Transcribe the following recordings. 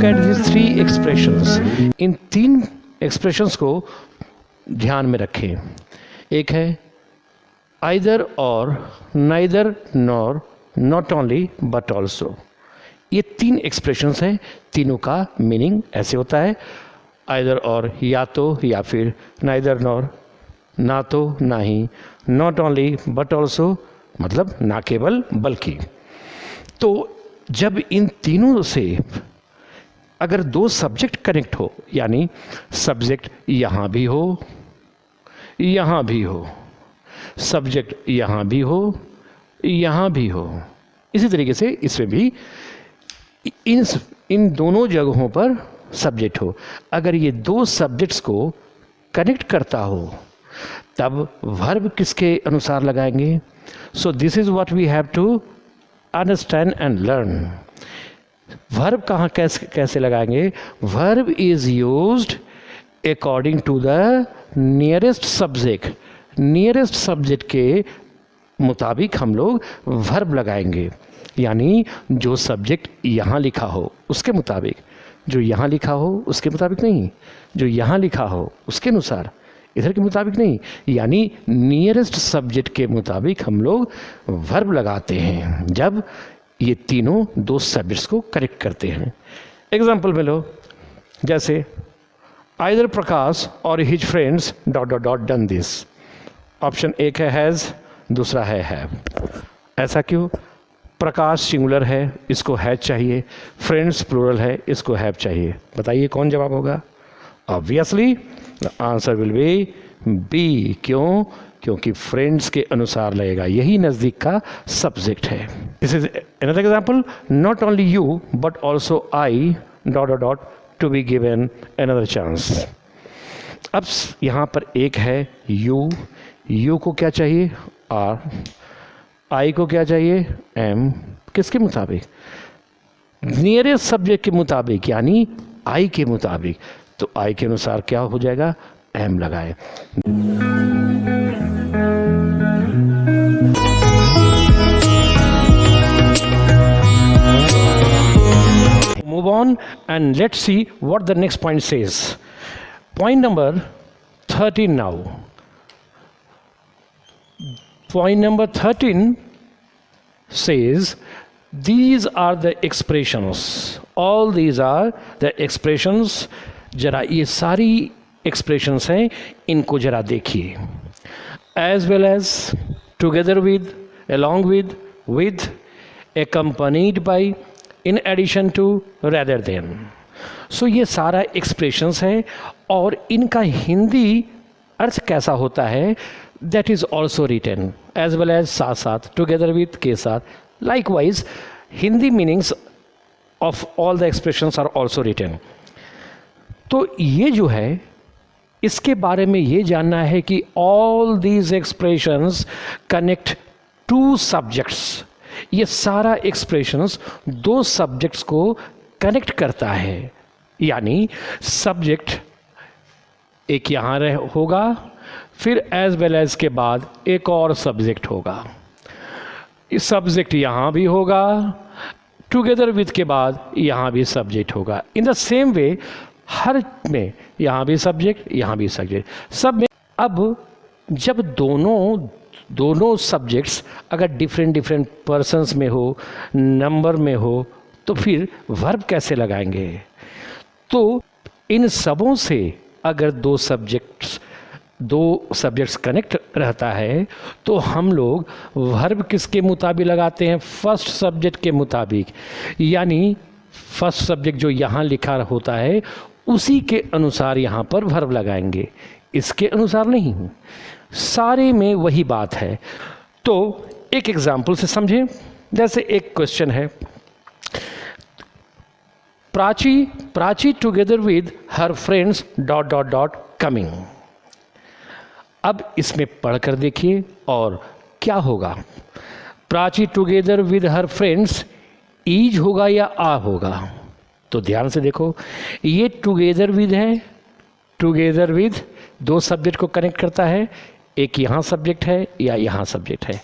Eight this three expressions. इन तीन expressions को ध्यान में रखें। एक है आइदर और, neither nor, not only but also. ये तीन एक्सप्रेशंस हैं, तीनों का मीनिंग ऐसे होता है आइदर और या तो या फिर, नाइदर नॉर ना तो ना ही, नॉट ओनली बट ऑल्सो मतलब ना केवल बल्कि। तो जब इन तीनों से अगर दो सब्जेक्ट कनेक्ट हो, यानी सब्जेक्ट यहाँ भी हो यहाँ भी हो, सब्जेक्ट यहाँ भी हो यहाँ भी हो, इसी तरीके से इसमें भी इन दोनों जगहों पर सब्जेक्ट हो, अगर ये दो सब्जेक्ट्स को कनेक्ट करता हो तब वर्ब किसके अनुसार लगाएंगे। So this is what we have to understand and learn. Verb कहाँ कैसे लगाएंगे। Verb is used according to the nearest subject. Nearest subject के मुताबिक हम लोग वर्ब लगाएंगे, यानी जो सब्जेक्ट यहाँ लिखा हो उसके मुताबिक, जो यहाँ लिखा हो उसके मुताबिक नहीं, जो यहाँ लिखा हो उसके अनुसार, इधर के मुताबिक नहीं, यानी नियरेस्ट सब्जेक्ट के मुताबिक हम लोग वर्ब लगाते हैं जब ये तीनों दो सब्जेक्ट्स को कनेक्ट करते हैं। एग्जाम्पल में लो, जैसे आइदर प्रकाश और his friends dot dot dot done this. Option एक है हैज़, दूसरा है हैव। ऐसा क्यों। प्रकाश सिंगुलर है, इसको हैज चाहिए, फ्रेंड्स प्लूरल है, इसको हैव चाहिए। बताइए कौन जवाब होगा। Obviously the answer will be B. क्यों। क्योंकि फ्रेंड्स के अनुसार लगेगा, यही नज़दीक का सब्जेक्ट है। This is another example, not only you but also I dot dot dot to be given another chance. अब यहाँ पर एक है यू, यू को क्या चाहिए आर, आई को क्या चाहिए एम। किसके मुताबिक। नियरेस्ट सब्जेक्ट के मुताबिक, यानी आई के मुताबिक। तो आई के अनुसार क्या हो जाएगा एम लगाए। Move on and let's see what the next point says. Point number 13 now. Point number 13 says these are the expressions. All these are the expressions. जरा ये सारी expressions हैं, इनको जरा देखिए। As well as, together with, along with, accompanied by, in addition to, rather than. So ये सारा expressions है और इनका हिंदी अर्थ कैसा होता है, that is also written as well as साथ साथ, together with के साथ। Likewise Hindi meanings of all the expressions are also written. तो ये जो है इसके बारे में ये जानना है कि all these expressions connect two subjects. ये सारा एक्सप्रेशंस दो सब्जेक्ट्स को कनेक्ट करता है, यानी सब्जेक्ट एक यहाँ होगा, फिर एज वेल एज के बाद एक और सब्जेक्ट होगा, इस सब्जेक्ट यहाँ भी होगा, टुगेदर विद के बाद यहाँ भी सब्जेक्ट होगा। इन द सेम वे हर में यहाँ भी सब्जेक्ट यहाँ भी सब्जेक्ट, सब में। अब जब दोनों सब्जेक्ट्स अगर डिफरेंट पर्सन्स में हो, नंबर में हो, तो फिर वर्ब कैसे लगाएंगे। तो इन सबों से अगर दो सब्जेक्ट्स कनेक्ट रहता है तो हम लोग वर्ब किसके मुताबिक लगाते हैं, फर्स्ट सब्जेक्ट के मुताबिक, यानी फर्स्ट सब्जेक्ट जो यहाँ लिखा होता है उसी के अनुसार यहाँ पर वर्ब लगाएंगे, इसके अनुसार नहीं। सारे में वही बात है। तो एक एग्जाम्पल से समझें, जैसे एक क्वेश्चन है, Prachi together with her friends dot dot dot coming. अब इसमें पढ़कर देखिए और क्या होगा। Prachi together with her friends is होगा या आ होगा। तो ध्यान से देखो, ये टुगेदर विद है, टुगेदर विद दो सब्जेक्ट को कनेक्ट करता है, एक यहाँ सब्जेक्ट है या यहाँ सब्जेक्ट है।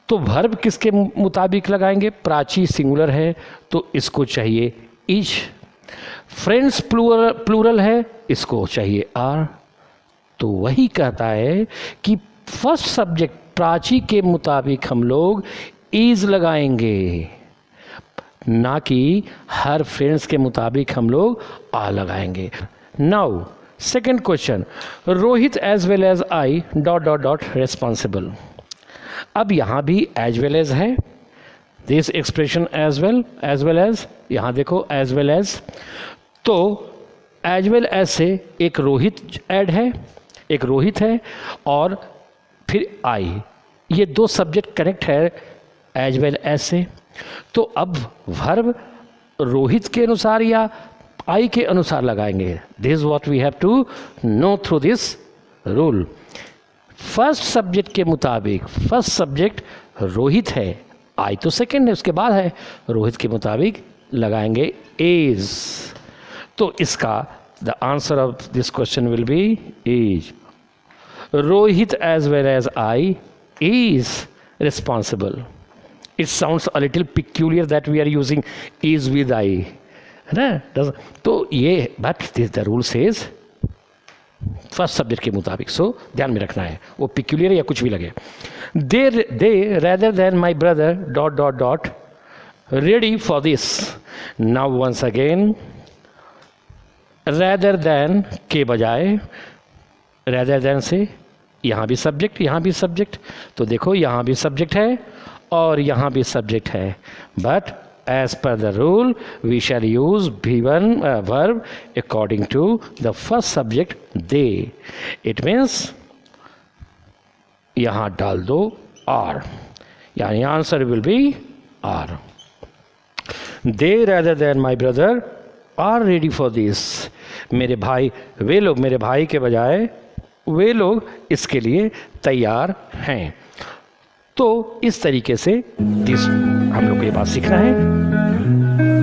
तो वर्ब किसके मुताबिक लगाएंगे, प्राची सिंगुलर है तो इसको चाहिए इज, फ्रेंड्स प्लूरल है, इसको चाहिए आर। तो वही कहता है कि फर्स्ट सब्जेक्ट प्राची के मुताबिक हम लोग इज लगाएंगे, ना कि हर फ्रेंड्स के मुताबिक हम लोग आ लगाएंगे। Now second question, Rohit as well as I dot dot dot responsible. अब यहाँ भी एज वेल एज है, this expression as well as, यहाँ देखो एज वेल एज। तो एज वेल एज से एक रोहित ऐड है, एक रोहित है और फिर आई, ये दो सब्जेक्ट कनेक्ट है एज वेल एज से। तो अब वर्ब रोहित के अनुसार या आई के अनुसार लगाएंगे। This is what we have to know through this rule. First subject के मुताबिक, फर्स्ट सब्जेक्ट रोहित है, आई तो सेकंड है उसके बाद है, रोहित के मुताबिक लगाएंगे इज। तो इसका the answer of this question will be is. Rohit as well as I is responsible. It sounds a little peculiar that we are using is with I, है ना। तो ये but the rule says first subject के मुताबिक, सो ध्यान में रखना है, वो पिक्यूलियर या कुछ भी लगे। They rather than my brother dot dot dot ready for this. Now once again, rather than के बजाय रेदर देन से यहाँ भी सब्जेक्ट, यहाँ भी सब्जेक्ट। तो देखो यहाँ भी सब्जेक्ट है और यहाँ भी सब्जेक्ट है, but as per the rule we shall use V1 verb according to the first subject they. It means यहाँ डाल दो आर, यानी answer will be are. They rather than my brother are ready for this. मेरे भाई, वे लोग, मेरे भाई के बजाय वे लोग इसके लिए तैयार हैं। तो इस तरीके से हम लोग को ये बात सीखना है।